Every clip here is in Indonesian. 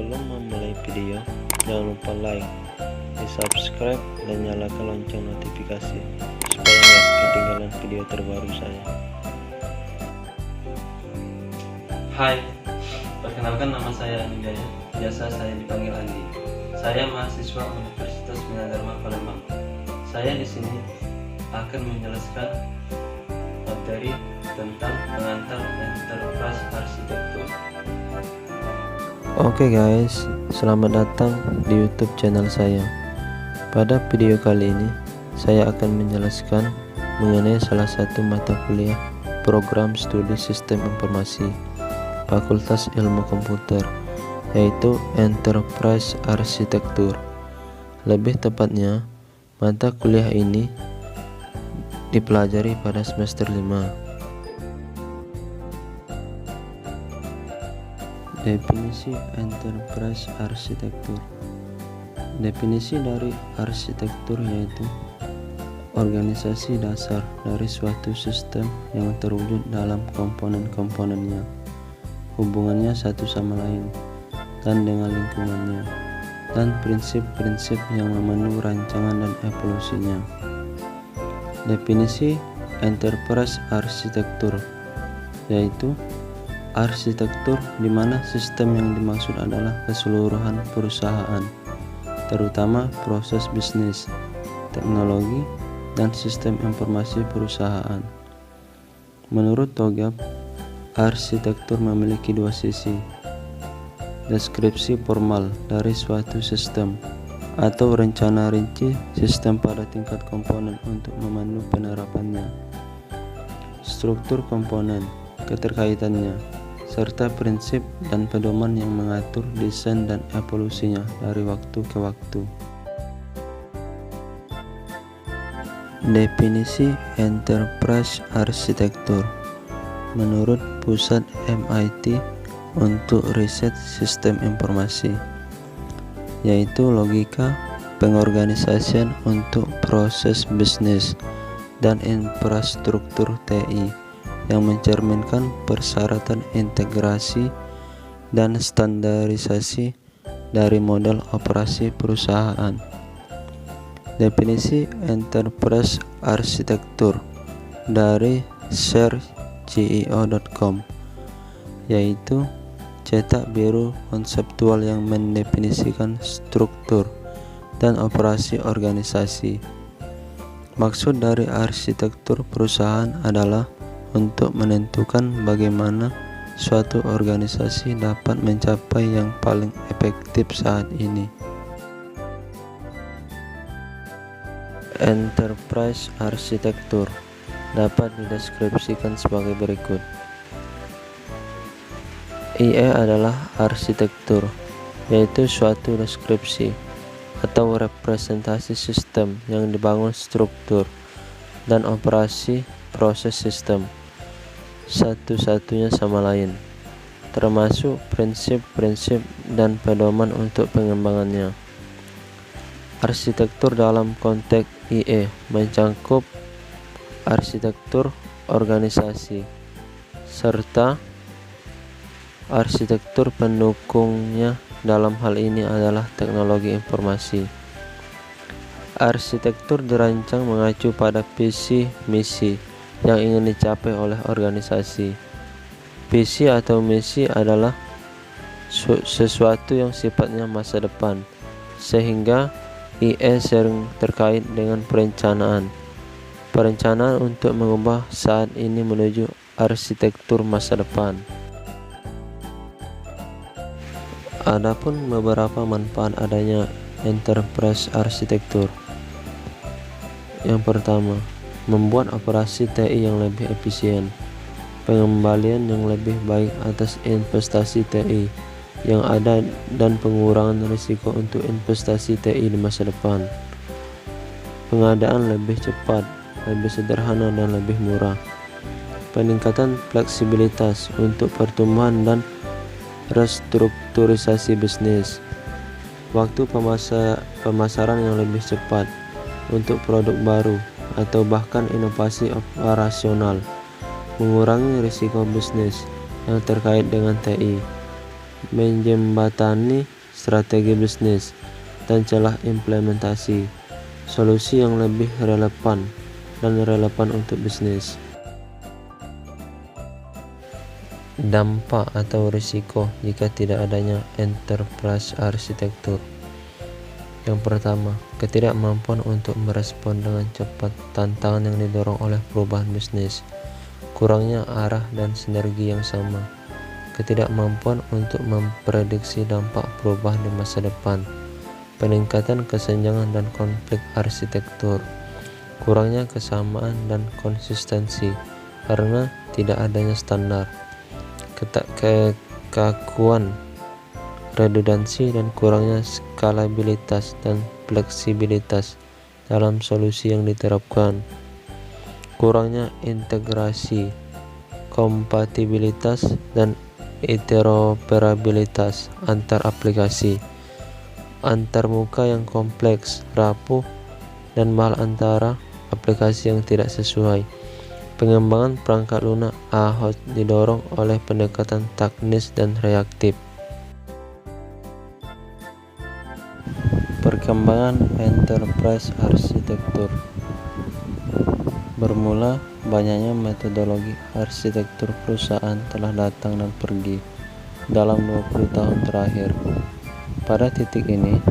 Sebelum memulai video, jangan lupa like, di-subscribe, dan nyalakan lonceng notifikasi supaya nggak ketinggalan video terbaru saya. Hai, perkenalkan nama saya Anindaya, biasa saya dipanggil Andi. Saya mahasiswa Universitas Bina Dharma Palembang. Saya di sini akan menjelaskan materi tentang pengantar enterprise arsitektur. Oke guys, selamat datang di YouTube channel saya. Pada video kali ini, saya akan menjelaskan mengenai salah satu mata kuliah program studi Sistem Informasi Fakultas Ilmu Komputer, yaitu Enterprise Arsitektur. Lebih tepatnya, mata kuliah ini dipelajari pada semester 5. Definisi Enterprise Arsitektur. Definisi dari arsitektur yaitu organisasi dasar dari suatu sistem yang terwujud dalam komponen-komponennya, hubungannya satu sama lain, dan dengan lingkungannya, dan prinsip-prinsip yang memenuhi rancangan dan evolusinya. Definisi Enterprise Arsitektur yaitu arsitektur di mana sistem yang dimaksud adalah keseluruhan perusahaan, terutama proses bisnis, teknologi, dan sistem informasi perusahaan. Menurut Togab, arsitektur memiliki dua sisi: deskripsi formal dari suatu sistem atau rencana rinci sistem pada tingkat komponen untuk memenuhi penerapannya, struktur komponen, keterkaitannya, serta prinsip dan pedoman yang mengatur desain dan evolusinya dari waktu ke waktu. Definisi Enterprise Arsitektur menurut Pusat MIT untuk Riset Sistem Informasi, yaitu logika pengorganisasian untuk proses bisnis dan infrastruktur TI yang mencerminkan persyaratan integrasi dan standarisasi dari model operasi perusahaan. Definisi Enterprise Arsitektur dari searchgeo.com yaitu cetak biru konseptual yang mendefinisikan struktur dan operasi organisasi. Maksud dari arsitektur perusahaan adalah untuk menentukan bagaimana suatu organisasi dapat mencapai yang paling efektif saat ini. Enterprise Arsitektur dapat dideskripsikan sebagai berikut. IE adalah arsitektur, yaitu suatu deskripsi atau representasi sistem yang dibangun struktur dan operasi proses sistem satu-satunya sama lain, termasuk prinsip-prinsip dan pedoman untuk pengembangannya. Arsitektur dalam konteks IE mencakup arsitektur organisasi serta arsitektur pendukungnya. Dalam hal ini adalah teknologi informasi. Arsitektur dirancang mengacu pada visi misi yang ingin dicapai oleh organisasi. Visi atau misi adalah sesuatu yang sifatnya masa depan, sehingga IE sering terkait dengan perencanaan untuk mengubah saat ini menuju arsitektur masa depan. Adapun beberapa manfaat adanya enterprise arsitektur. Yang pertama, membuat operasi TI yang lebih efisien, pengembalian yang lebih baik atas investasi TI yang ada, dan pengurangan risiko untuk investasi TI di masa depan. Pengadaan lebih cepat, lebih sederhana, dan lebih murah. Peningkatan fleksibilitas untuk pertumbuhan dan restrukturisasi bisnis. Waktu pemasaran yang lebih cepat untuk produk baru atau bahkan inovasi operasional, mengurangi risiko bisnis yang terkait dengan TI. menjembatani strategi bisnis, dan celah implementasi solusi yang lebih relevan untuk bisnis. Dampak atau risiko jika tidak adanya enterprise arsitektur. Yang pertama, ketidakmampuan untuk merespon dengan cepat tantangan yang didorong oleh perubahan bisnis, kurangnya arah dan sinergi yang sama, ketidakmampuan untuk memprediksi dampak perubahan di masa depan, peningkatan kesenjangan dan konflik arsitektur, kurangnya kesamaan dan konsistensi karena tidak adanya standar, kekakuan, redundansi, dan kurangnya skalabilitas dan fleksibilitas dalam solusi yang diterapkan, kurangnya integrasi, kompatibilitas, dan interoperabilitas antar aplikasi, antarmuka yang kompleks, rapuh, dan mahal antara aplikasi yang tidak sesuai. Pengembangan perangkat lunak AHOT didorong oleh pendekatan teknis dan reaktif. Perkembangan enterprise arsitektur. Bermula banyaknya metodologi arsitektur perusahaan telah datang dan pergi dalam 20 tahun terakhir. Pada titik ini,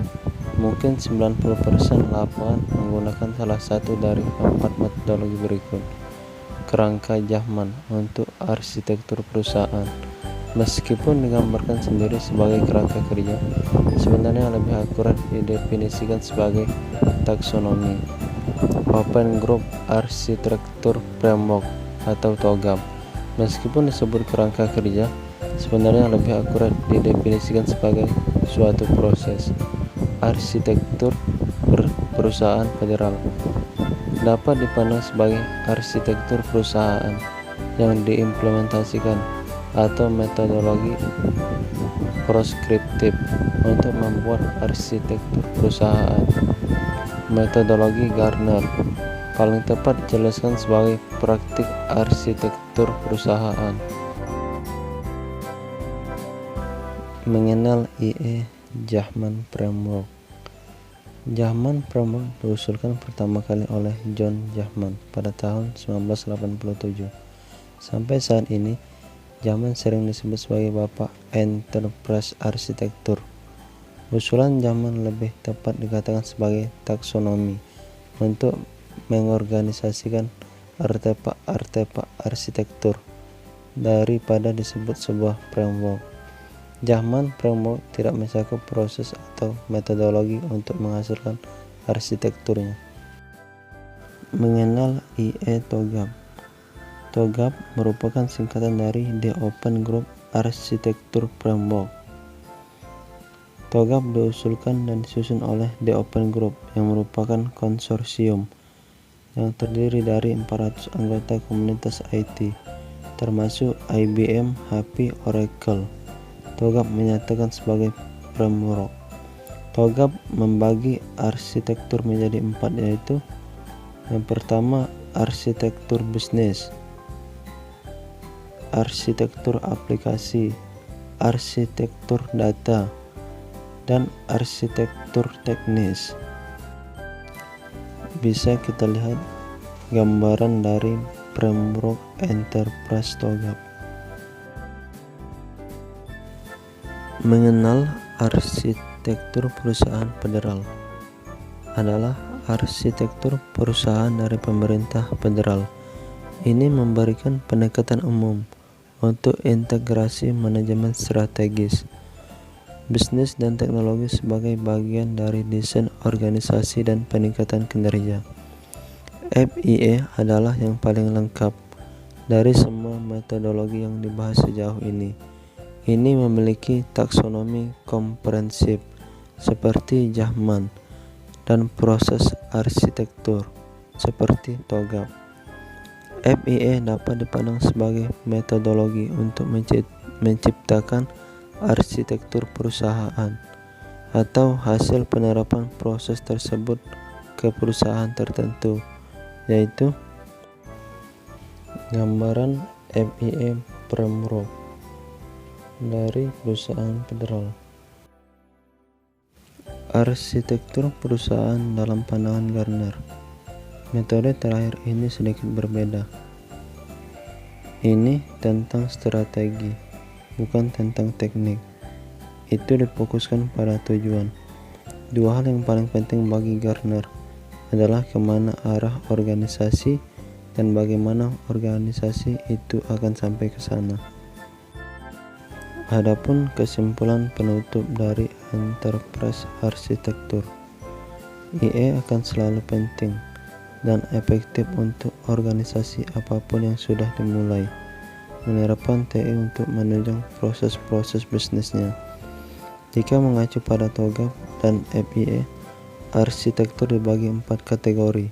mungkin 90% lapangan menggunakan salah satu dari 4 metodologi berikut. Kerangka Jahman untuk arsitektur perusahaan. Meskipun digambarkan sendiri sebagai kerangka kerja, sebenarnya lebih akurat didefinisikan sebagai taksonomi. Open Group Architecture Framework atau TOGAF. Meskipun disebut kerangka kerja, sebenarnya lebih akurat didefinisikan sebagai suatu proses arsitektur perusahaan federal. Dapat dipandang sebagai arsitektur perusahaan yang diimplementasikan atau metodologi preskriptif untuk membuat arsitektur perusahaan. Metodologi Gartner paling tepat dijelaskan sebagai praktik arsitektur perusahaan. Mengenal IE Jahman Framework. Jahman Framework diusulkan pertama kali oleh John Jahman pada tahun 1987. Sampai saat ini, Jahman sering disebut sebagai Bapak Enterprise Arsitektur. Usulan Jahman lebih tepat dikatakan sebagai taksonomi untuk mengorganisasikan artefak arsitektur daripada disebut sebuah framework. Jahman Framework tidak mencakup proses atau metodologi untuk menghasilkan arsitekturnya. Mengenal IE TOGAF. TOGAF merupakan singkatan dari The Open Group Architecture Framework. TOGAF diusulkan dan disusun oleh The Open Group yang merupakan konsorsium yang terdiri dari 400 anggota komunitas IT, termasuk IBM, HP, Oracle. TOGAF menyatakan sebagai framework. TOGAF membagi arsitektur menjadi 4, yaitu yang pertama arsitektur bisnis, arsitektur aplikasi, arsitektur data, dan arsitektur teknis. Bisa kita lihat gambaran dari framework enterprise TOGAF. Mengenal arsitektur perusahaan federal adalah arsitektur perusahaan dari pemerintah federal. Ini memberikan pendekatan umum untuk integrasi manajemen strategis, bisnis dan teknologi sebagai bagian dari desain organisasi dan peningkatan kinerja. FIE adalah yang paling lengkap dari semua metodologi yang dibahas sejauh ini. Ini memiliki taksonomi komprehensif seperti Jahman dan proses arsitektur seperti TOGAF. FIE dapat dipandang sebagai metodologi untuk menciptakan arsitektur perusahaan atau hasil penerapan proses tersebut ke perusahaan tertentu, yaitu gambaran FIE framework. dari perusahaan federal. Arsitektur perusahaan dalam pandangan Gartner. Metode terakhir ini sedikit berbeda. Ini tentang strategi, bukan tentang teknik. Itu difokuskan pada tujuan. Dua hal yang paling penting bagi Gartner adalah kemana arah organisasi dan bagaimana organisasi itu akan sampai ke sana. Adapun kesimpulan penutup dari enterprise arsitektur, IE akan selalu penting dan efektif untuk organisasi apapun yang sudah dimulai, menerapkan TI untuk menunjang proses-proses bisnisnya. Jika mengacu pada TOGAF dan FIE, arsitektur dibagi 4 kategori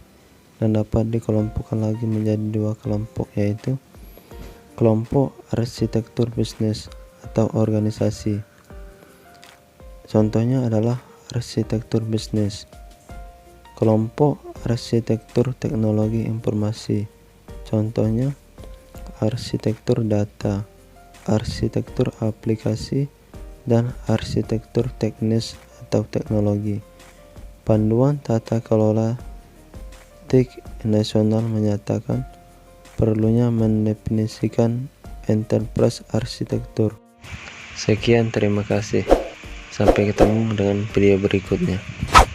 dan dapat dikelompokkan lagi menjadi 2 kelompok, yaitu kelompok arsitektur bisnis atau organisasi. Contohnya adalah arsitektur bisnis. Kelompok arsitektur teknologi informasi. Contohnya arsitektur data, arsitektur aplikasi, dan arsitektur teknis atau teknologi. Panduan tata kelola TIC nasional menyatakan perlunya mendefinisikan enterprise arsitektur. Sekian, terima kasih. Sampai ketemu dengan video berikutnya.